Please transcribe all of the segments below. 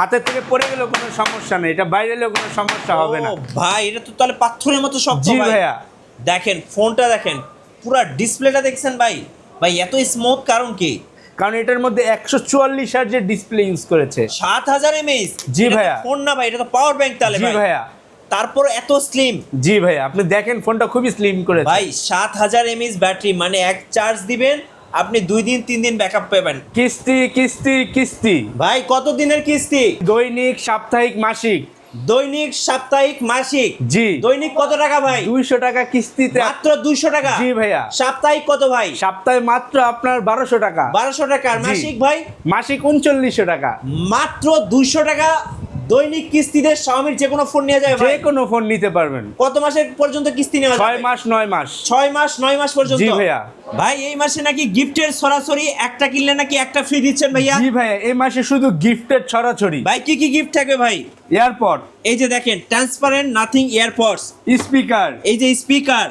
হাতের থেকে পড়ে গেলেও কোনো সমস্যা নেই, এটা বাইরে এলেও কোনো সমস্যা হবে না। ও ভাই, এটা তো তাহলে পাথরের মতো শক্ত জি ভাই। ভাইয়া। দেখেন ফোনটা, দেখেন পুরা ডিসপ্লেটা দেখছেন ভাই। ভাই এত স্মুথ কারণ কি? কারণ এটার মধ্যে 144 হার্জের ডিসপ্লে ইউজ করেছে। 7000 mAh। জি ভাইয়া। ফোন না ভাই, এটা তো পাওয়ার ব্যাংক তাহলে জি ভাই। ভাইয়া। তারপর এত স্লিম। জি ভাইয়া, আপনি দেখেন ফোনটা খুবই স্লিম করেছে ভাই 7000 mAh ব্যাটারি, মানে এক চার্জ দিবেন আপনি 2 দিন 3 দিন ব্যাকআপ পাবেন। কিস্তি কিস্তি কিস্তি। ভাই কত দিনের কিস্তি? দৈনিক, সাপ্তাহিক, মাসিক। দৈনিক, সাপ্তাহিক, মাসিক। জি। দৈনিক কত টাকা ভাই? 200 টাকা কিস্তিতে। মাত্র 200 টাকা? জি ভাইয়া। সাপ্তাহিক কত ভাই? সপ্তাহে মাত্র আপনার 1200 টাকা। 1200 টাকা। আর জি। মাসিক ভাই? মাসিক 3900 টাকা। মাত্র 200 টাকা দৈনিক কিস্তিতে Xiaomi যে কোনো ফোন নিয়ে যায় যে ভাই। কোনো ফোন নিতে পারবেন। কত মাসের পর্যন্ত কিস্তি নেওয়া যাবে? 6 মাস 9 মাস। 6 মাস 9 মাস পর্যন্ত? জি ভাইয়া। ভাই এই মাসে নাকি গিফটের সরাসরি একটা কিনলে নাকি একটা ফ্রি দিচ্ছেন ভাইয়া? জি ভাইয়া, এই মাসে শুধু গিফটের ছড়াছড়ি। ভাই কি কি গিফট থাকবে ভাই? এয়ারপড, এই যে দেখেন ট্রান্সপারেন্ট নাথিং এয়ারপডস, স্পিকার, এই যে স্পিকার,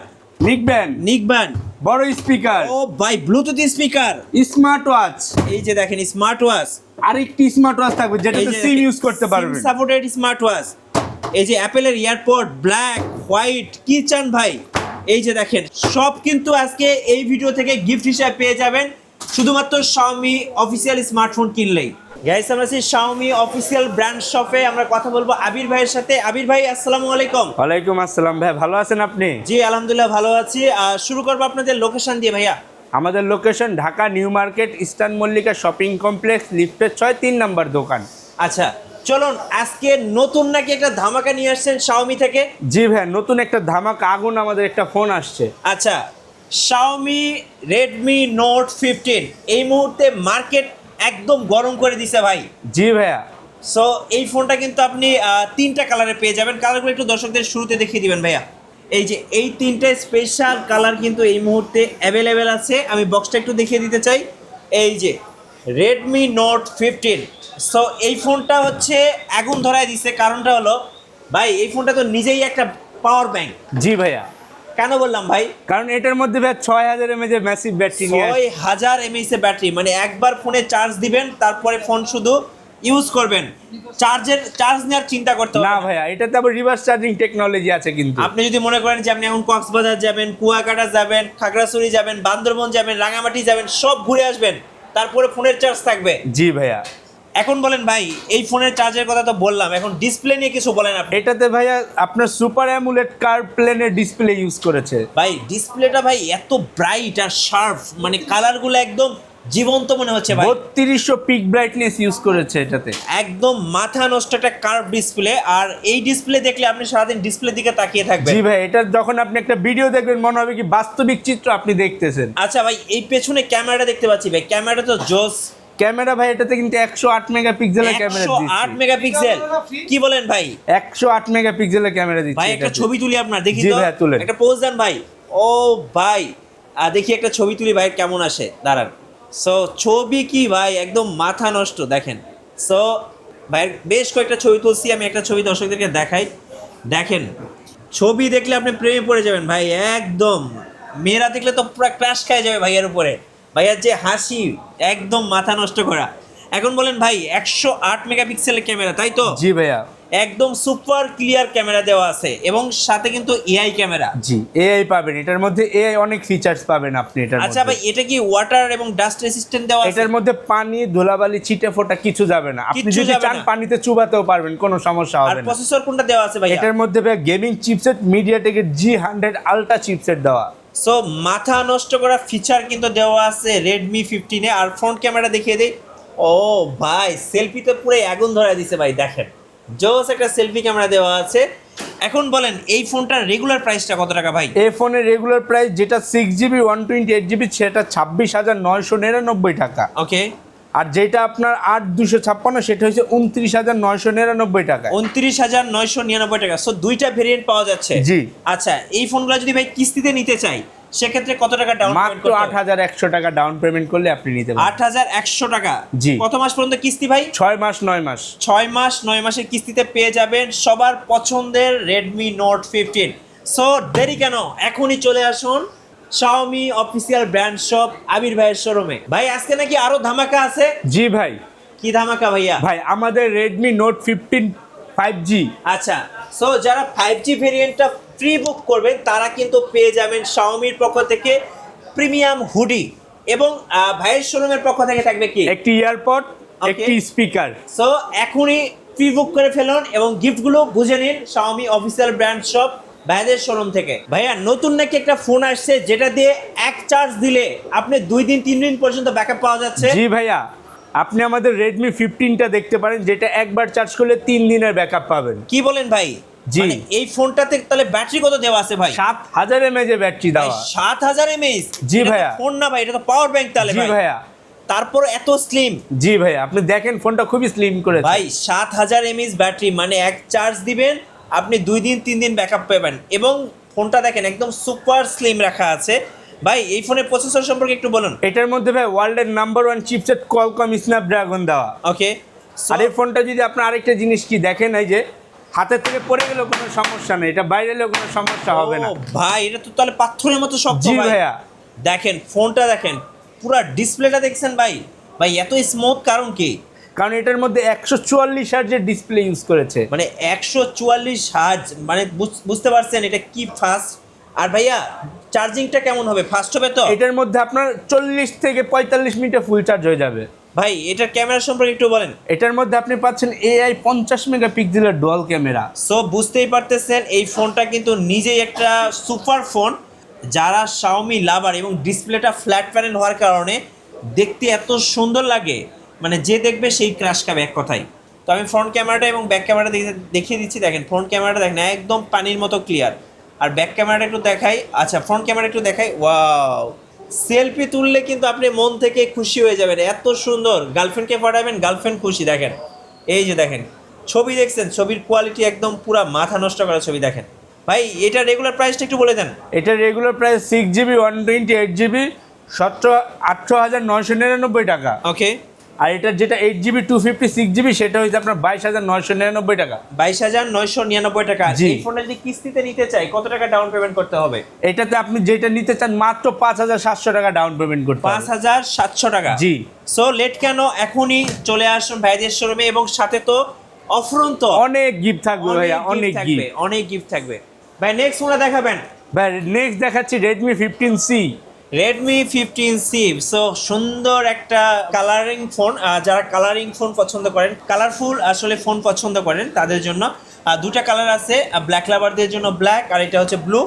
নিকব্যান্ড, নিকব্যান্ড, বড় স্পিকার, ও ভাই ব্লুটুথ স্পিকার, স্মার্ট ওয়াচ। এই যে দেখেন স্মার্ট ওয়াচ, আরেকটি স্মার্ট ওয়াচ থাকবে যেটাতে সিম ইউজ করতে পারবেন। সাপোর্টেড স্মার্ট ওয়াচ, এই যে অ্যাপেলের এয়ারপড ব্ল্যাক, হোয়াইট, কি চান ভাই? এই যে দেখেন সব কিন্তু আজকে এই ভিডিও থেকে গিফট হিসেবে পেয়ে যাবেন শুধুমাত্র Xiaomi অফিসিয়াল স্মার্টফোন কিনলেই। গাইস আমরা আছি Xiaomi অফিসিয়াল ব্র্যান্ড শপে, আমরা কথা বলবো আবির ভাইয়ের সাথে। আবির ভাই আসসালামু আলাইকুম। ওয়ালাইকুম আসসালাম ভাই, ভালো আছেন আপনি? জি আলহামদুলিল্লাহ ভালো আছি। শুরু করবো আপনাদের লোকেশন দিয়ে ভাইয়া। আমাদের location Dhaka new market, eastern Mallika shopping complex, লিফটের 6, 3 নম্বর দোকান। আচ্ছা চলুন, আজকে নতুন নাকি একটা ধামাকা নিয়ে আসছেন Xiaomi থেকে? জি ভাই, নতুন একটা ধামাকা আগুন আমাদের একটা ফোন আসছে। আচ্ছা, Xiaomi Redmi Note 15 এই মুহূর্তে মার্কেট একদম গরম করে দিছে ভাই। জি ভাইয়া। সো এই ফোনটা কিন্তু আপনি 3টা কালারে পেয়ে যাবেন। কালারগুলো একটু দর্শকদের শুরুতে দেখিয়ে দিবেন ভাইয়া। এই যে এই 3টে স্পেশাল কালার কিন্তু এই মুহূর্তে অ্যাভেলেবেল আছে। আমি বক্সটা একটু দেখিয়ে দিতে চাই। এই যে Redmi Note 15। সো এই ফোনটা হচ্ছে আগুন ধরায় দিছে। কারণটা হলো ভাই এই ফোনটা তো নিজেই একটা পাওয়ার ব্যাংক। জি ভাইয়া। কেন বললাম ভাই? কারণ এটার মধ্যে ভাই 6000 mAh এর ম্যাসিভ ব্যাটারি নিয়ে আসছে। 6000 mAh এর ব্যাটারি, মানে একবার ফোনে চার্জ দিবেন তারপরে ফোন শুধু ইউজ করবেন, চার্জ নেওয়ার চিন্তা করতে হবে না না ভাইয়া, এটাতে আবার রিভার্স চার্জিং টেকনোলজি আছে কিন্তু। আপনি যদি মনে করেন যে আপনি এখন কক্সবাজার যাবেন, কুয়াকাটা যাবেন, খাগড়াছড়ি যাবেন, বান্দরবন যাবেন, রাঙামাটি যাবেন, সব ঘুরে আসবেন, তারপরে ফোনের চার্জ থাকবে। জি ভাইয়া। এখন বলেন ভাই, এই ফোনের চার্জের কথা তো বললাম, এখন ডিসপ্লে নিয়ে কিছু বলেন আপনি। এটাতে ভাইয়া আপনার সুপার অ্যামোলেড কার্ভ প্লেনের ডিসপ্লে ইউজ করেছে। ভাই ডিসপ্লেটা ভাই এত ব্রাইট আর শার্প, মানে কালারগুলো একদম জীবন্ত মনে হচ্ছে ভাই। 3200 পিক ব্রাইটনেস ইউজ করেছে এটাতে। একদম মাথা নষ্ট একটা কার্ভ ডিসপ্লে। আর এই ডিসপ্লে দেখলে আপনি সারাদিন ডিসপ্লে দিকে তাকিয়ে থাকবেন। জি ভাই, এটা যখন আপনি একটা ভিডিও দেখবেন মনে হবে কি বাস্তবিক চিত্র আপনি দেখতেছেন। আচ্ছা ভাই, এই পেছনে ক্যামেরাটা দেখতে পাচ্ছি ভাই, ক্যামেরাটা তো জোস। ক্যামেরা ভাই এটাতে কিন্তু 108 মেগাপিক্সেলের ক্যামেরা দিচ্ছে। 108 মেগাপিক্সেল? কি বলেন ভাই? 108 মেগাপিক্সেলের ক্যামেরা দিচ্ছে। ভাই একটা ছবি তুলি আপনার, দেখি জি তো। ভাই, তুলেন। একটা পোজ দেন ভাই। ও ভাই দেখি একটা ছবি তুলি ভাই, কেমন আসে দাঁড়ান। সো ছবি কি ভাই একদম মাথা নষ্ট, দেখেন। সো ভাই বেশ কয়েকটা ছবি তুলছি, আমি একটা ছবি দর্শকদেরকে দেখাই। দেখেন ছবি দেখলে আপনি প্রেমে পড়ে যাবেন ভাই একদম। মেয়েরা দেখলে তো পুরো ক্রাশ খায় যাবে ভাইয়ের উপরে। ভাইয়ার যে হাসি একদম মাথা নষ্ট করা। এখন বলেন ভাই 108 মেগাপিক্সেলের ক্যামেরা, তাই তো? জি ভাইয়া। একদম সুপার ক্লিয়ার ক্যামেরা দেওয়া আছে এবং সাথে কিন্তু এআই ক্যামেরা। জি, এআই পাবেন এটার মধ্যে, এআই অনেক ফিচার্স পাবেন আপনি এটার আচ্ছা ভাই, মধ্যে। এটা কি ওয়াটার এবং ডাস্ট রেসিস্ট্যান্ট দেওয়া আছে? এটার মধ্যে পানি, ধুলাবালি, ছিটে ফোটা কিছু যাবে না। আপনি কিচ্ছু যদি যাবে চান না। পানিতে চুবাতেও পারবেন, কোনো সমস্যা আর হবে না। প্রসেসর কোনটা দেওয়া আছে ভাই? এটার মধ্যে ভাই গেমিং চিপসেট মিডিয়াটেকের G100 আলট্রা চিপসেট দেওয়া। সো মাথা নষ্ট করা ফিচার কিন্তু দেওয়া আছে Redmi 15 এ। আর ফ্রন্ট ক্যামেরা দেখিয়ে দেই। ও ভাই সেলফিতে পুরো আগুন ধরে দিছে ভাই, দেখেন জোস একটা সেলফি ক্যামেরা দেওয়া আছে। এখন বলেন এই ফোনটার রেগুলার প্রাইসটা কত টাকা ভাই? এই ফোনের রেগুলার প্রাইস যেটা 6GB 128GB সেটা 26,999 টাকা। ওকে। আর যেটা আপনার 8256 সেটা হচ্ছে 29,999 টাকা। 29,999 টাকা। সো দুইটা ভেরিয়েন্ট পাওয়া যাচ্ছে। জি। আচ্ছা এই ফোনগুলো যদি ভাই কিস্তিতে নিতে চাই সেক্ষেত্রে কত টাকা ডাউন পেমেন্ট মাত্র করতে হবে? 8,100 টাকা ডাউন পেমেন্ট করলে আপনি নিতে পারবেন। 8,100 টাকা। জি। কত মাস পর্যন্ত কিস্তি ভাই? 6 মাস 9 মাস। 6 মাস 9 মাসের কিস্তিতে পেয়ে যাবেন সবার পছন্দের Redmi Note 15। সো দেরি কেন, এখনই চলে আসুন Xiaomi অফিসিয়াল ব্র্যান্ড শপ আবির ভাইয়ের শোরুমে। ভাই আজকে নাকি আরো ধামাকা আছে? জি ভাই, কি ধামাকা ভাইয়া? ভাই আমাদের রেডমি নোট 15 5G। আচ্ছা, সো যারা 5G ভেরিয়েন্টটা প্রি বুক করবেন তারা কিন্তু পেয়ে যাবেন শাওমির পক্ষ থেকে প্রিমিয়াম হুডি, এবং ভাইয়ের শোরুমের পক্ষ থেকে থাকবে কি একটি এয়ারপড, Okay. একটি স্পিকার। সো এখনই প্রি বুক করে ফেলুন এবং গিফটগুলো বুঝে নিন শাওমি অফিসিয়াল ব্র্যান্ড শপ ভাইদের শোরুম থেকে। ভাইয়া নতুন নাকি একটা ফোন আসছে যেটা দিয়ে এক চার্জ দিলে আপনি 2 দিন 3 দিন পর্যন্ত ব্যাকআপ পাওয়া যাচ্ছে। জি ভাইয়া, আপনি আমাদের রেডমি 15টা দেখতে পারেন, যেটা একবার চার্জ করলে 3 দিনের ব্যাকআপ পাবেন। কি বলেন ভাই? জি। মানে এই ফোনটাতে তাহলে ব্যাটারি কত দেওয়া আছে ভাই? 7000 mAh এর ব্যাটারি দেওয়া। 7000 mAh? জি ভাইয়া। ফোন না ভাই, এটা তো পাওয়ার ব্যাংক তাহলে জি ভাই। ভাইয়া। তারপর এত স্লিম। জি ভাইয়া, আপনি দেখেন ফোনটা খুবই স্লিম করেছে ভাই 7000 mAh ব্যাটারি, মানে এক চার্জ দিবেন আপনি 2 দিন 3 দিন ব্যাকআপ পাবেন, এবং ফোনটা দেখেন একদম সুপার স্লিম রাখা আছে। ভাই এই ফোনের প্রসেসর সম্পর্কে একটু বলুন। এটার মধ্যে ভাই ওয়ার্ল্ডের নাম্বার 1 চিপসেট কোয়ালকম স্ন্যাপড্রাগন দেওয়া। ওকে, আর এই ফোনটা যদি আপনার আরেকটা জিনিস কি দেখেন, এই যে হাতের থেকে পড়ে গেলেও কোনো সমস্যা নেই, এটা বাইরে এলেও কোনো সমস্যা হবে না। ভাই এটা তো তাহলে পাথরের মতো শক্ত জি ভাই। ভাইয়া। দেখেন ফোনটা দেখেন, পুরা ডিসপ্লেটা দেখছেন ভাই, ভাই এত স্মুথ কারণ কি? কারণ এটার মধ্যে 144 হার্জের ডিসপ্লে ইউজ করেছে। মানে 144 হার্জ, মানে বুঝতে পারছেন এটা কি ফাস্ট। আর ভাইয়া চার্জিংটা কেমন হবে, ফাস্ট হবে তো? এটার মধ্যে আপনার 40 থেকে 45 মিনিটে ফুল চার্জ হয়ে যাবে। ভাই এটার ক্যামেরা সম্পর্কে একটু বলেন। এটার মধ্যে আপনি পাচ্ছেন AI 50 মেগাপিক্সেলের ডুয়াল ক্যামেরা। সো বুঝতেই পারতেছেন এই ফোনটা কিন্তু নিজেই একটা সুপার ফোন। যারা শাওমি লাভার এবং ডিসপ্লেটা ফ্ল্যাট প্যানেল হওয়ার কারণে দেখতে এত সুন্দর লাগে, মানে যে দেখবে সেই ক্রাশ খাবে এক কথায়। তো আমি ফ্রন্ট ক্যামেরাটা এবং ব্যাক ক্যামেরাটা দেখিয়ে দিচ্ছি। দেখেন ফ্রন্ট ক্যামেরাটা দেখেন একদম পানির মতো ক্লিয়ার, আর ব্যাক ক্যামেরাটা একটু দেখাই। আচ্ছা ফ্রন্ট ক্যামেরা একটু দেখাই। ওয়াও, সেলফি তুললে কিন্তু আপনি মন থেকে খুশি হয়ে যাবেন, এত সুন্দর। গার্লফ্রেন্ডকে পাঠাবেন, গার্লফ্রেন্ড খুশি। দেখেন এই যে দেখেন ছবি দেখছেন, ছবির কোয়ালিটি একদম পুরা মাথা নষ্ট করা ছবি। দেখেন ভাই এটা রেগুলার প্রাইসটা একটু বলে দেন। এটা রেগুলার প্রাইস 6GB 128GB 18,999 টাকা। ওকে, আর এটার যেটা 8GB 256GB সেটা হচ্ছে আপনার 22,999 টাকা। 22,999 টাকা। জি। এই ফোনটা যদি কিস্তিতে নিতে চাই কত টাকা ডাউন পেমেন্ট করতে হবে? এটাতে আপনি যেটা নিতে চান মাত্র 5,700 টাকা ডাউন পেমেন্ট করতে হবে। 5,700 টাকা। জি। সো লেট কেন, এখনই চলে আসুন ভাইদের শোরুমে, এবং সাথে তো অফুরন্ত অনেক গিফট থাকবে ভাইয়া, অনেক থাকবে, গিফট। অনেক গিফট থাকবে। ভাই নেক্সট ফোনটা দেখাবেন। ভাই নেক্সট দেখাচ্ছি Redmi 15C। Redmi 15C। So সুন্দর একটা কালারিং ফোন। যারা কালারিং ফোন পছন্দ করেন, কালারফুল আসলে ফোন পছন্দ করেন তাদের জন্য দুটা কালার আছে, ব্ল্যাক লাভারদের জন্য ব্ল্যাক, আর এটা হচ্ছে ব্লু।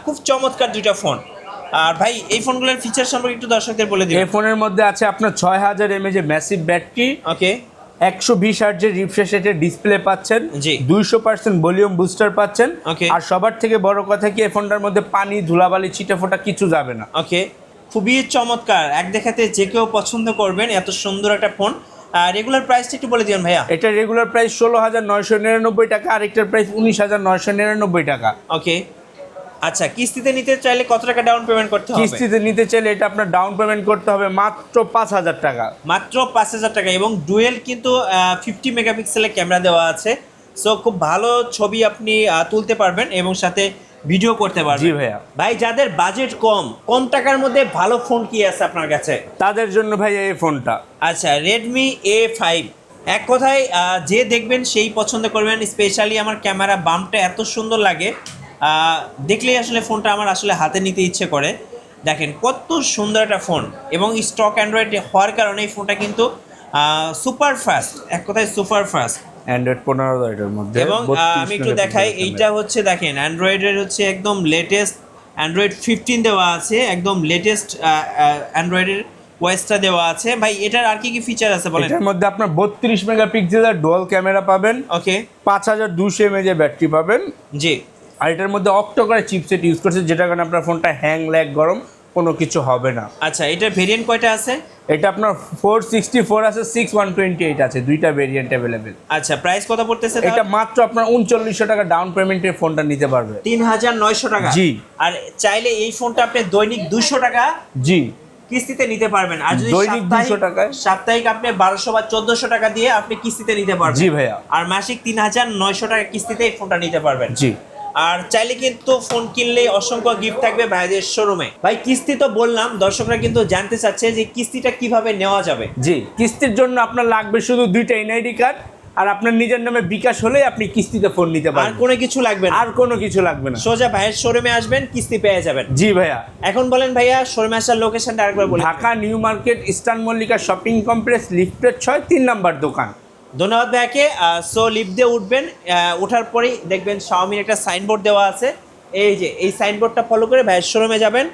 খুব চমৎকার দুইটা ফোন। আর ভাই এই ফোনগুলোর ফিচার সম্পর্কে একটু দর্শকদের বলে দিন। এই ফোনের মধ্যে আছে আপনার 6000 mAh ম্যাসিভ ব্যাটারি, ওকে, 120 হার্জের রিফ্রেশ রেটের ডিসপ্লে পাচ্ছেন, জি। 200% ভলিউম বুস্টার পাচ্ছেন। Okay. আর সবার থেকে বড় কথা কি, এই ফোনটার মধ্যে পানি ধুলাবালি ছিটে ফোটা কিছু যাবে না। ওকে, খুবই চমৎকার, এক দেখাতে যে কেউ পছন্দ করবেন এত সুন্দর একটা ফোন। রেগুলার প্রাইসটা একটু বলে দিন ভাইয়া। এটা রেগুলার প্রাইস 16,999 টাকা, আর একটার প্রাইস 19,999 টাকা। ওকে, আচ্ছা কিস্তিতে নিতে চাইলে কত টাকা ডাউন পেমেন্ট করতে হবে? কিস্তিতে নিতে চাইলে এটা আপনার ডাউন পেমেন্ট করতে হবে মাত্র 5,000 টাকা। মাত্র 5,000 টাকা, এবং ডুয়েল কিন্তু 50 মেগাপিক্সেলের ক্যামেরা দেওয়া আছে। সো খুব ভালো ছবি আপনি তুলতে পারবেন এবং সাথে ভিডিও করতে পারবেন। জি ভাইয়া। ভাই যাদের বাজেট কম, কম টাকার মধ্যে ভালো ফোন কি আছে আপনার কাছে? তাদের জন্য ভাইয়া এই ফোনটা। আচ্ছা রেডমি A5, এক কথায় যে দেখবেন সেই পছন্দ করবেন। স্পেশালি আমার ক্যামেরা বামটা এত সুন্দর লাগে, দেখলেই আসলে ফোনটা আমার আসলে হাতে নিতে ইচ্ছে করে। দেখেন কত সুন্দর একটা ফোন, এবং স্টক অ্যান্ড্রয়েড হওয়ার কারণে এই ফোনটা কিন্তু সুপার ফাস্ট, এক কথায় সুপার ফাস্ট। অ্যান্ড্রয়েড 15 এর মধ্যে। এবং আমি একটু দেখাই, এইটা হচ্ছে দেখেন অ্যান্ড্রয়েডের হচ্ছে একদম লেটেস্ট অ্যান্ড্রয়েড 15 দেওয়া আছে, একদম লেটেস্ট অ্যান্ড্রয়েডের ওয়েসটা দেওয়া আছে। ভাই এটার আর কি কি ফিচার আছে বলেন? এটার মধ্যে আপনার 32 মেগাপিক্সেলের ডুয়াল ক্যামেরা পাবেন। ওকে, 5200 mAh ব্যাটারি পাবেন। জি। আর এটার মধ্যে অক্টোকোর চিপসেট ইউজ করছে, যেটার কারণে আপনার ফোনটা হ্যাং ল্যাগ গরম কোনো কিছু হবে না। আচ্ছা এটার ভেরিয়েন্ট কয়টা আছে? এটা আপনার 464 আছে, 6128 আছে, দুইটা ভেরিয়েন্ট অ্যাভেলেবেল। আচ্ছা প্রাইস কত পড়তেছে? এটা মাত্র আপনার 3900 টাকা ডাউন পেমেন্টে ফোনটা নিতে পারবে। 3900 টাকা। জি। আর চাইলে এই ফোনটা আপনি দৈনিক 200 টাকা জি কিস্তিতে নিতে পারবেন। আর যদি দৈনিক 200 টাকায়, সাপ্তাহিক আপনি 1200 বা 1400 টাকা দিয়ে আপনি কিস্তিতে নিতে পারবেন। জি ভাইয়া। আর মাসিক 3900 টাকা কিস্তিতে এই ফোনটা নিতে পারবেন। জি। আর চাইলে কিন্তু ফোন কিনলেই অসংখ্য গিফট থাকবে ভাইদের শোরুমে। ভাই কিস্তি তো বললাম, দর্শকরা কিন্তু জানতে চাচ্ছে যে কিস্তিটা কিভাবে নেওয়া যাবে। জি, কিস্তির জন্য আপনার লাগবে শুধু 2টা এনআইডি কার্ড, আর আপনার নিজের নামে বিকাশ হলেই আপনি কিস্তিতে ফোন নিতে আর পারবেন। কোনো কিছু লাগবে না, আর কোনো কিছু লাগবে না। সোজা ভাইয়ের শোরুমে আসবেন, কিস্তি পেয়ে যাবেন। জি ভাইয়া। এখন বলেন ভাইয়া শোরুমে আসার লোকেশনটা আরেকবার বলুন। Dhaka new market eastern Mallika shopping complex লিফটের 6, 3 নাম্বার দোকান। ধন্যবাদ ভাইয়াকে। সো লিফট দিয়ে উঠবেন, ওঠার পরেই দেখবেন শাওমির একটা সাইনবোর্ড দেওয়া আছে। এই যে এই সাইনবোর্ডটা ফলো করে ভাইয়ের শোরুমে যাবেন,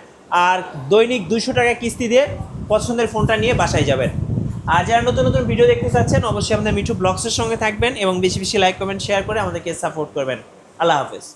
আর দৈনিক 200 টাকা কিস্তি দিয়ে পছন্দের ফোনটা নিয়ে বাসায় যাবেন। আর যারা নতুন নতুন ভিডিও দেখতে চাচ্ছেন অবশ্যই আমাদের মিঠু ব্লগসের সঙ্গে থাকবেন এবং বেশি বেশি লাইক কমেন্ট শেয়ার করে আমাদেরকে সাপোর্ট করবেন। আল্লাহ হাফেজ।